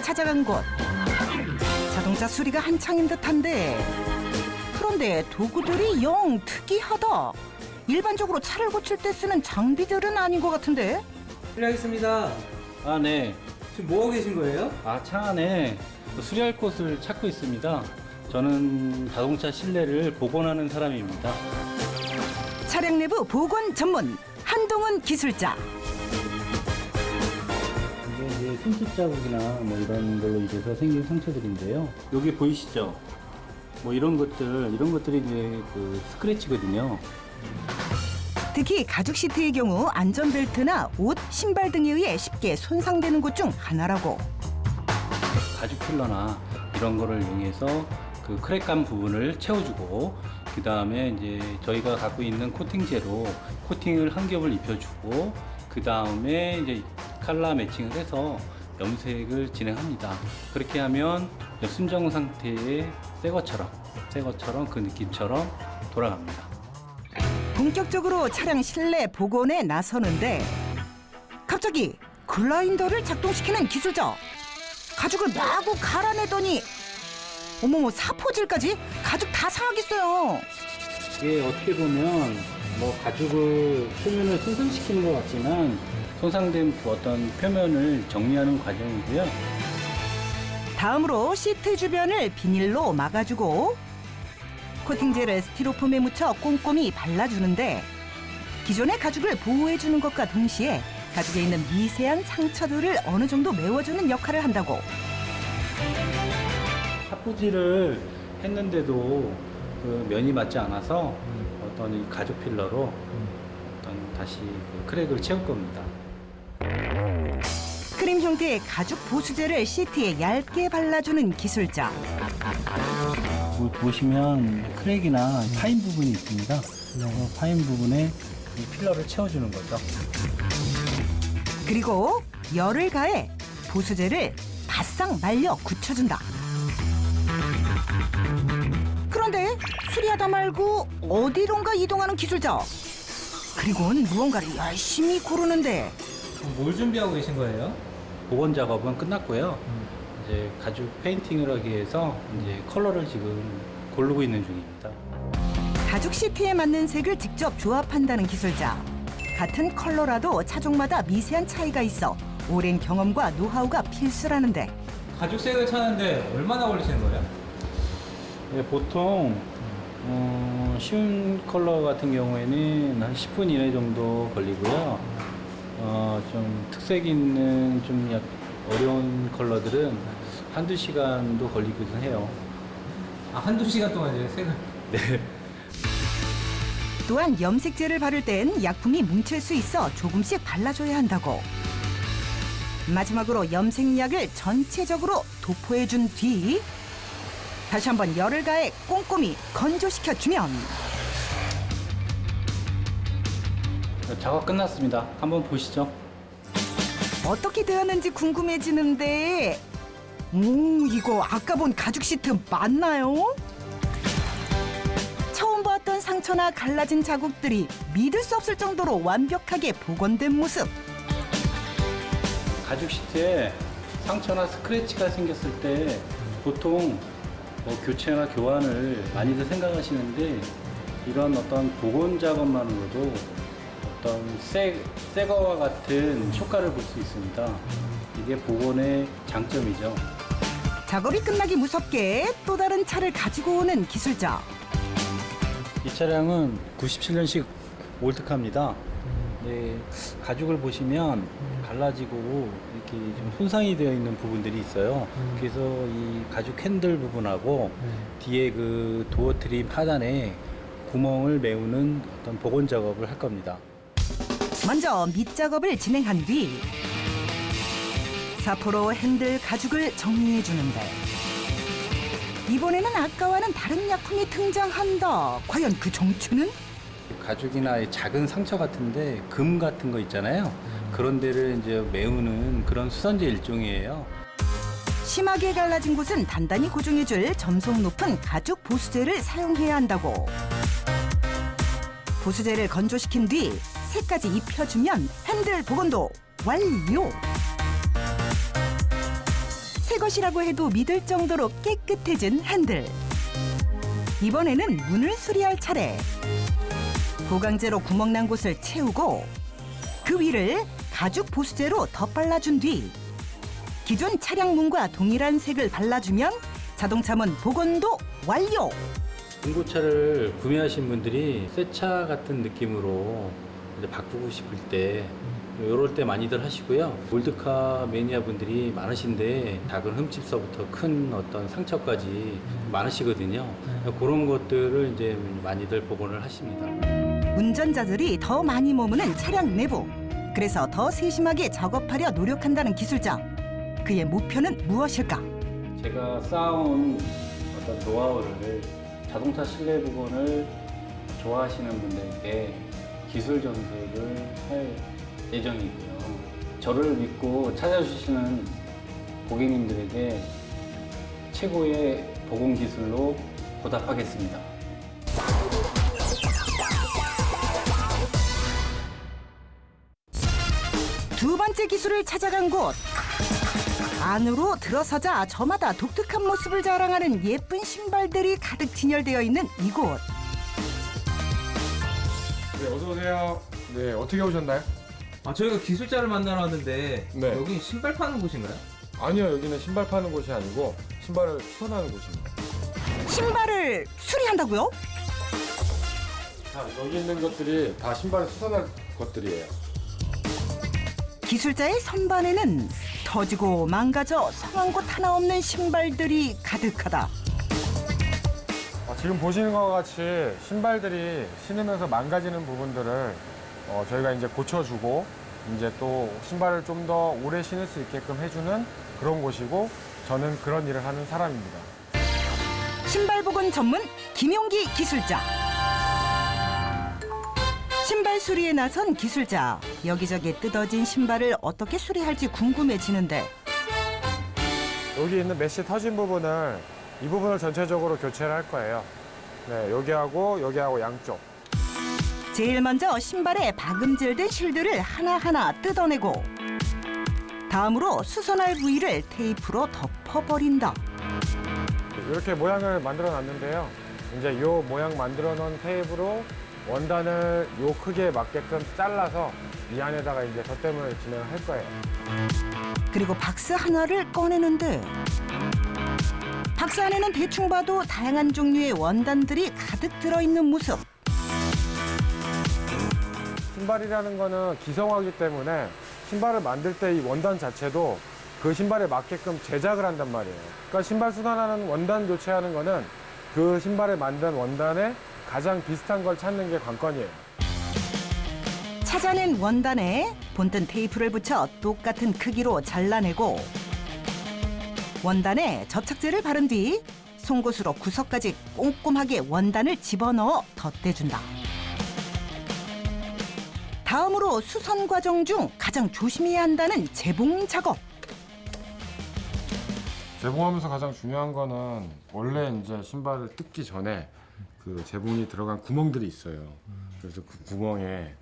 찾아간 곳. 자동차 수리가 한창인 듯한데 그런데 도구들이 영 특이하다. 일반적으로 차를 고칠 때 쓰는 장비들은 아닌 것 같은데. 실례하겠습니다. 아, 네. 지금 뭐 하고 계신 거예요? 아, 차 안에 수리할 곳을 찾고 있습니다. 저는 자동차 실내를 복원하는 사람입니다. 차량 내부 복원 전문 한동훈 기술자. 이게 이제 손짓 자국이나 뭐 이런 걸로 인해서 생긴 상처들인데요. 여기 보이시죠? 뭐 이런 것들이 이제 그 스크래치거든요. 특히 가죽 시트의 경우 안전벨트나 옷, 신발 등에 의해 쉽게 손상되는 곳 중 하나라고. 가죽 필러나 이런 거를 이용해서 그 크랙감 부분을 채워주고, 그 다음에 이제 저희가 갖고 있는 코팅제로 코팅을 한 겹을 입혀주고, 그 다음에 이제 컬러 매칭을 해서 염색을 진행합니다. 그렇게 하면 순정 상태의 새 것처럼 그 느낌처럼 돌아갑니다. 본격적으로 차량 실내 복원에 나서는데 갑자기 글라인더를 작동시키는 기술자. 가죽을 마구 갈아내더니 어머머, 사포질까지? 가죽 다 상하겠어요. 이게 어떻게 보면 뭐 가죽을 표면을 손상시키는 것 같지만 손상된 그 어떤 표면을 정리하는 과정이고요. 다음으로 시트 주변을 비닐로 막아주고 코팅제를 스티로폼에 묻혀 꼼꼼히 발라주는데 기존의 가죽을 보호해주는 것과 동시에 가죽에 있는 미세한 상처들을 어느 정도 메워주는 역할을 한다고. 사포질을 했는데도 그 면이 맞지 않아서 어떤 이 가죽 필러로 어떤 다시 그 크랙을 채울 겁니다. 크림 형태의 가죽 보수제를 시트에 얇게 발라주는 기술자. 보시면 크랙이나 파인 부분이 있습니다. 그 파인 부분에 이 필러를 채워주는 거죠. 그리고 열을 가해 보수제를 바싹 말려 굳혀준다. 그런데 수리하다 말고 어디론가 이동하는 기술자. 그리고는 무언가를 열심히 고르는데 뭘 준비하고 계신 거예요? 복원 작업은 끝났고요. 이제 가죽 페인팅을 하기 위해서 이제 컬러를 지금 고르고 있는 중입니다. 가죽 시트에 맞는 색을 직접 조합한다는 기술자. 같은 컬러라도 차종마다 미세한 차이가 있어 오랜 경험과 노하우가 필수라는데 가죽색을 찾는데 얼마나 걸리시는 거예요? 네, 보통 쉬운 컬러 같은 경우에는 한 10분 이내 정도 걸리고요. 좀 특색 있는 좀 어려운 컬러들은 한두 시간도 걸리기도 해요. 아, 한두 시간 동안 이제 색을. 네. 또한 염색제를 바를 땐 약품이 뭉칠 수 있어 조금씩 발라줘야 한다고. 마지막으로 염색약을 전체적으로 도포해준 뒤 다시 한번 열을 가해 꼼꼼히 건조시켜주면 작업 끝났습니다. 한번 보시죠. 어떻게 되었는지 궁금해지는데 이거 아까 본 가죽 시트 맞나요? 처음 보았던 상처나 갈라진 자국들이 믿을 수 없을 정도로 완벽하게 복원된 모습. 가죽 시트에 상처나 스크래치가 생겼을 때 보통 뭐 교체나 교환을 많이들 생각하시는데 이런 어떤 복원 작업만으로도 어떤 새 거와 같은 효과를 볼 수 있습니다. 이게 복원의 장점이죠. 작업이 끝나기 무섭게 또 다른 차를 가지고 오는 기술자. 이 차량은 97년식 올드카입니다. 네, 가죽을 보시면 갈라지고 이렇게 좀 손상이 되어 있는 부분들이 있어요. 그래서 이 가죽 핸들 부분하고 뒤에 그 도어 트림 하단에 구멍을 메우는 어떤 복원 작업을 할 겁니다. 먼저 밑작업을 진행한 뒤 사포로 핸들 가죽을 정리해 주는데 이번에는 아까와는 다른 약품이 등장한다. 과연 그 정체는? 가죽이나 작은 상처 같은데 금 같은 거 있잖아요. 그런 데를 이제 메우는 그런 수선제 일종이에요. 심하게 갈라진 곳은 단단히 고정해줄 점속 높은 가죽 보수제를 사용해야 한다고. 보수제를 건조시킨 뒤 색까지 입혀주면 핸들 복원도 완료. 새 새 것이라고 해도 믿을 정도로 깨끗해진 핸들. 이번에는 문을 수리할 차례. 보강제로 구멍난 곳을 채우고 그 위를 가죽 보수제로 덧발라준 뒤 기존 차량 문과 동일한 색을 발라주면 자동차 문 복원도 완료. 중고차를 구매하신 분들이 새 차 같은 느낌으로 이제 바꾸고 싶을 때 이럴 때 많이들 하시고요. 올드카 매니아 분들이 많으신데 작은 흠집서부터 큰 어떤 상처까지 많으시거든요. 그런 것들을 이제 많이들 복원을 하십니다. 운전자들이 더 많이 머무는 차량 내부. 그래서 더 세심하게 작업하려 노력한다는 기술자. 그의 목표는 무엇일까? 제가 쌓아온 어떤 노하우를 자동차 실내 부분을 좋아하시는 분들께 기술 전수를 할 예정이고요. 저를 믿고 찾아주시는 고객님들에게 최고의 보공 기술로 보답하겠습니다. 두 번째 기술을 찾아간 곳. 안으로 들어서자 저마다 독특한 모습을 자랑하는 예쁜 신발들이 가득 진열되어 있는 이곳. 네, 어서 오세요. 네, 어떻게 오셨나요? 아, 저희가 기술자를 만나러 왔는데 네. 여기 신발 파는 곳인가요? 아니요, 여기는 신발 파는 곳이 아니고 신발을 수선하는 곳입니다. 신발을 수리한다고요? 자, 여기 있는 것들이 다 신발을 수선할 것들이에요. 기술자의 선반에는 터지고 망가져 성한 곳 하나 없는 신발들이 가득하다. 지금 보시는 것 같이 신발들이 신으면서 망가지는 부분들을 저희가 이제 고쳐주고 이제 또 신발을 좀 더 오래 신을 수 있게끔 해주는 그런 곳이고 저는 그런 일을 하는 사람입니다. 신발 복원 전문 김용기 기술자. 신발 수리에 나선 기술자. 여기저기 뜯어진 신발을 어떻게 수리할지 궁금해지는데 여기 있는 메쉬 터진 부분을 이 부분을 전체적으로 교체를 할 거예요. 네, 여기하고 양쪽. 제일 먼저 신발에 박음질된 실들을 하나하나 뜯어내고 다음으로 수선할 부위를 테이프로 덮어버린다. 이렇게 모양을 만들어 놨는데요. 이제 이 모양 만들어 놓은 테이프로 원단을 이 크기에 맞게끔 잘라서 이 안에다가 이제 덧댐을 진행할 거예요. 그리고 박스 하나를 꺼내는데 박스 안에는 대충 봐도 다양한 종류의 원단들이 가득 들어있는 모습. 신발이라는 거는 기성화이기 때문에 신발을 만들 때 이 원단 자체도 그 신발에 맞게끔 제작을 한단 말이에요. 그러니까 신발 수선하는 원단 교체하는 거는 그 신발에 만든 원단에 가장 비슷한 걸 찾는 게 관건이에요. 찾아낸 원단에 본뜬 테이프를 붙여 똑같은 크기로 잘라내고 원단에 접착제를 바른 뒤 송곳으로 구석까지 꼼꼼하게 원단을 집어넣어 덧대준다. 다음으로 수선 과정 중 가장 조심해야 한다는 재봉 작업. 재봉하면서 가장 중요한 거는 원래 이제 신발을 뜯기 전에 그 재봉이 들어간 구멍들이 있어요. 그래서 그 구멍에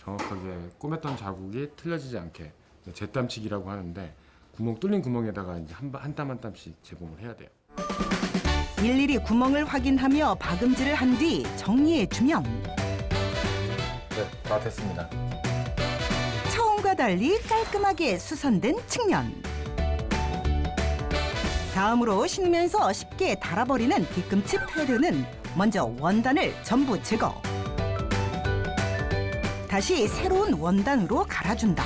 정확하게 꼬맸던 자국이 틀려지지 않게 재땀치기라고 하는데 구멍 뚫린 구멍에다가 이제 한 땀 한 땀씩 재봉을 해야 돼요. 일일이 구멍을 확인하며 박음질을 한 뒤 정리해주면 네, 다 됐습니다. 처음과 달리 깔끔하게 수선된 측면. 다음으로 신으면서 쉽게 닳아버리는 뒤꿈치 패드는 먼저 원단을 전부 제거. 다시 새로운 원단으로 갈아준다.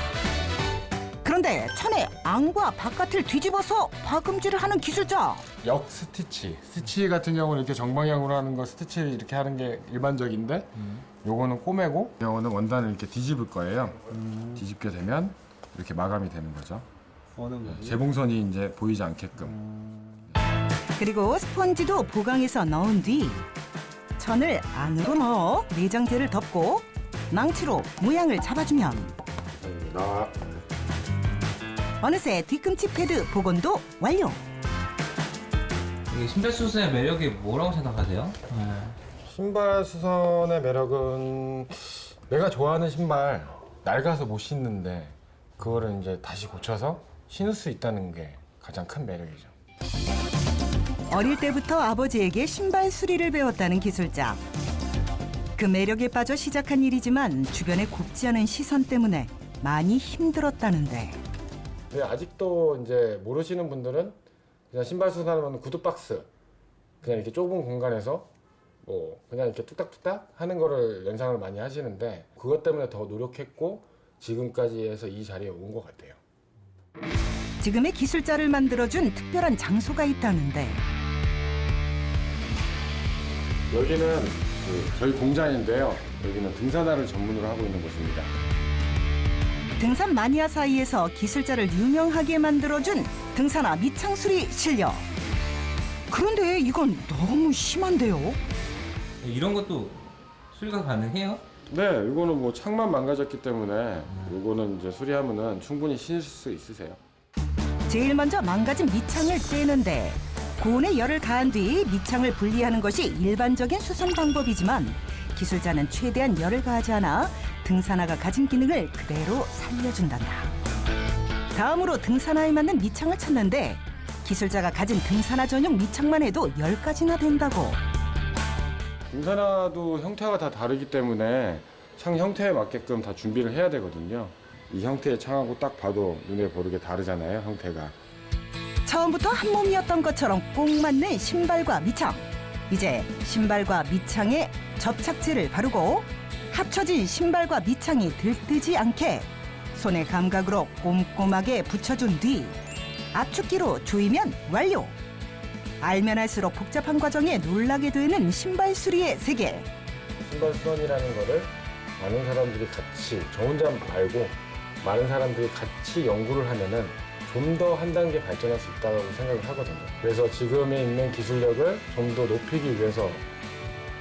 그런데 천에 안과 바깥을 뒤집어서 박음질을 하는 기술자. 역 스티치. 스티치 같은 경우는 이렇게 정방향으로 하는 거 스티치 이렇게 하는 게 일반적인데 요거는 꼬매고 요거는 원단을 이렇게 뒤집을 거예요. 뒤집게 되면 이렇게 마감이 되는 거죠. 어느 거지? 재봉선이 이제 보이지 않게끔. 그리고 스펀지도 보강해서 넣은 뒤 천을 안으로 넣어 내장재를 덮고 망치로 모양을 잡아주면 어느새 뒤꿈치 패드 복원도 완료. 이 신발 수선의 매력이 뭐라고 생각하세요? 신발 수선의 매력은 내가 좋아하는 신발 낡아서 못 신는데 그거를 이제 다시 고쳐서 신을 수 있다는 게 가장 큰 매력이죠. 어릴 때부터 아버지에게 신발 수리를 배웠다는 기술자. 그 매력에 빠져 시작한 일이지만 주변의 곱지 않은 시선 때문에 많이 힘들었다는데. 근데 아직도 이제 모르시는 분들은 그냥 신발 수선하면 구두박스 그냥 이렇게 좁은 공간에서 뭐 그냥 이렇게 뚝딱뚝딱 하는 거를 연상을 많이 하시는데 그것 때문에 더 노력했고 지금까지 해서 이 자리에 온 것 같아요. 지금의 기술자를 만들어준 특별한 장소가 있다는데. 여기는 저희 공장인데요. 여기는 등산화를 전문으로 하고 있는 곳입니다. 등산 마니아 사이에서 기술자를 유명하게 만들어준 등산화 밑창수리 실력. 그런데 이건 너무 심한데요? 이런 것도 수리가 가능해요? 네, 이거는 뭐 창만 망가졌기 때문에 이거는 이제 수리하면은 충분히 신을 수 있으세요. 제일 먼저 망가진 밑창을 떼는데 고온에 열을 가한 뒤 밑창을 분리하는 것이 일반적인 수선 방법이지만 기술자는 최대한 열을 가하지 않아 등산화가 가진 기능을 그대로 살려준단다. 다음으로 등산화에 맞는 밑창을 찾는데 기술자가 가진 등산화 전용 밑창만 해도 10가지나 된다고. 등산화도 형태가 다 다르기 때문에 창 형태에 맞게끔 다 준비를 해야 되거든요. 이 형태의 창하고 딱 봐도 눈에 보이게 다르잖아요, 형태가. 처음부터 한 몸이었던 것처럼 꼭 맞는 신발과 밑창. 이제 신발과 밑창에 접착제를 바르고 합쳐진 신발과 밑창이 들뜨지 않게 손의 감각으로 꼼꼼하게 붙여준 뒤 압축기로 조이면 완료. 알면 할수록 복잡한 과정에 놀라게 되는 신발 수리의 세계. 신발 수선이라는 거를 많은 사람들이 같이, 저 혼자 말고 많은 사람들이 같이 연구를 하면은 좀 더 한 단계 발전할 수 있다고 생각을 하거든요. 그래서 지금에 있는 기술력을 좀 더 높이기 위해서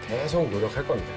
계속 노력할 겁니다.